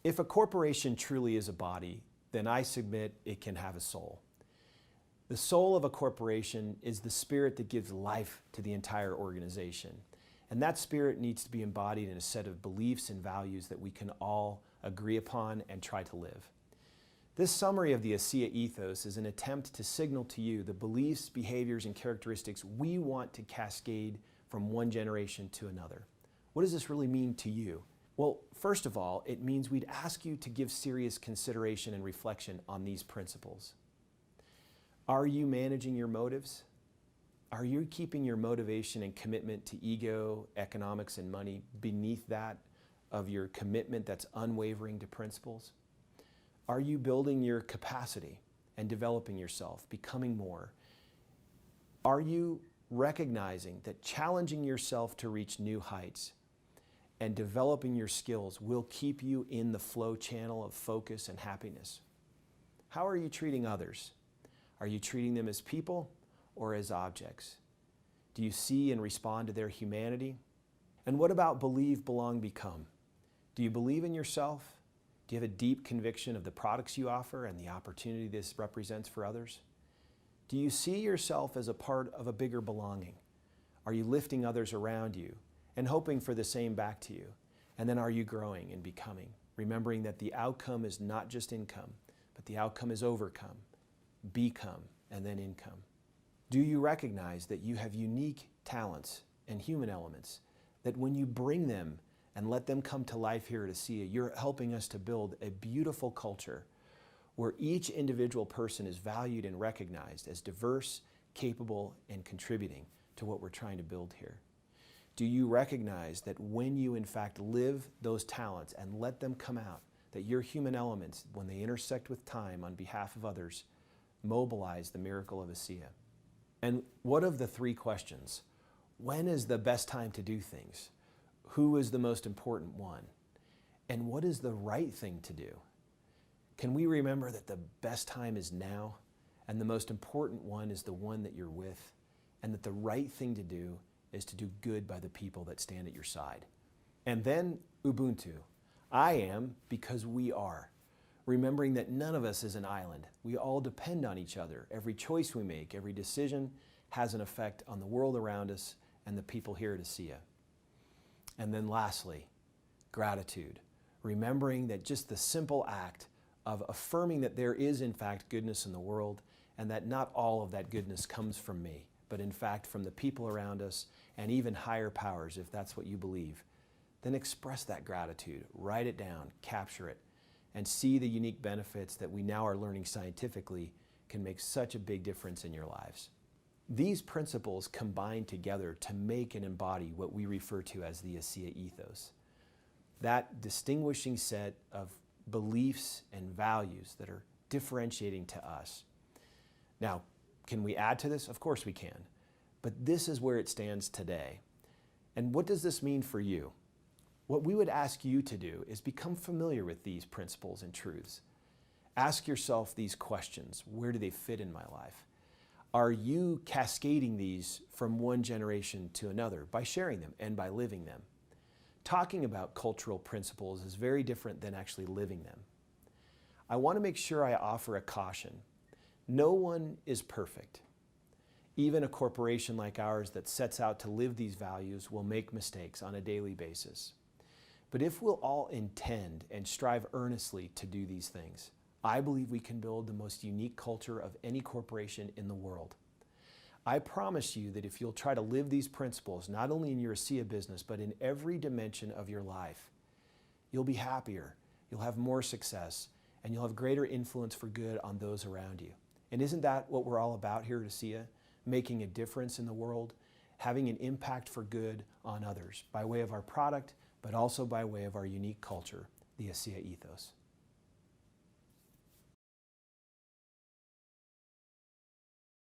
If a corporation truly is a body, then I submit it can have a soul. The soul of a corporation is the spirit that gives life to the entire organization. And that spirit needs to be embodied in a set of beliefs and values that we can all agree upon and try to live. This summary of the ASEA ethos is an attempt to signal to you the beliefs, behaviors, and characteristics we want to cascade from one generation to another. What does this really mean to you? Well, first of all, it means we'd ask you to give serious consideration and reflection on these principles. Are you managing your motives? Are you keeping your motivation and commitment to ego, economics, and money beneath that of your commitment that's unwavering to principles? Are you building your capacity and developing yourself, becoming more? Are you recognizing that challenging yourself to reach new heights and developing your skills will keep you in the flow channel of focus and happiness? How are you treating others? Are you treating them as people or as objects? Do you see and respond to their humanity? And what about believe, belong, become? Do you believe in yourself? Do you have a deep conviction of the products you offer and the opportunity this represents for others? Do you see yourself as a part of a bigger belonging? Are you lifting others around you and hoping for the same back to you? And then are you growing and becoming, remembering that the outcome is not just income, but the outcome is overcome, become, and then income? Do you recognize that you have unique talents and human elements, that when you bring them and let them come to life here at ASEA, you're helping us to build a beautiful culture where each individual person is valued and recognized as diverse, capable, and contributing to what we're trying to build here? Do you recognize that when you in fact live those talents and let them come out, that your human elements, when they intersect with time on behalf of others, mobilize the miracle of ASEA? And what of the three questions? When is the best time to do things? Who is the most important one? And what is the right thing to do? Can we remember that the best time is now, and the most important one is the one that you're with, and that the right thing to do is to do good by the people that stand at your side? And then Ubuntu. I am because we are. Remembering that none of us is an island. We all depend on each other. Every choice we make, every decision has an effect on the world around us and the people here at ASEA. And then lastly, gratitude. Remembering that just the simple act of affirming that there is in fact goodness in the world and that not all of that goodness comes from me, but in fact from the people around us and even higher powers, if that's what you believe, then express that gratitude, write it down, capture it, and see the unique benefits that we now are learning scientifically can make such a big difference in your lives. These principles combine together to make and embody what we refer to as the ASEA ethos. That distinguishing set of beliefs and values that are differentiating to us. Now, can we add to this? Of course we can. But this is where it stands today. And what does this mean for you? What we would ask you to do is become familiar with these principles and truths. Ask yourself these questions. Where do they fit in my life? Are you cascading these from one generation to another by sharing them and by living them? Talking about cultural principles is very different than actually living them. I want to make sure I offer a caution. No one is perfect. Even a corporation like ours that sets out to live these values will make mistakes on a daily basis. But if we'll all intend and strive earnestly to do these things, I believe we can build the most unique culture of any corporation in the world. I promise you that if you'll try to live these principles, not only in your ASEA business, but in every dimension of your life, you'll be happier, you'll have more success, and you'll have greater influence for good on those around you. And isn't that what we're all about here at ASEA? Making a difference in the world, having an impact for good on others by way of our product, but also by way of our unique culture, the ASEA ethos.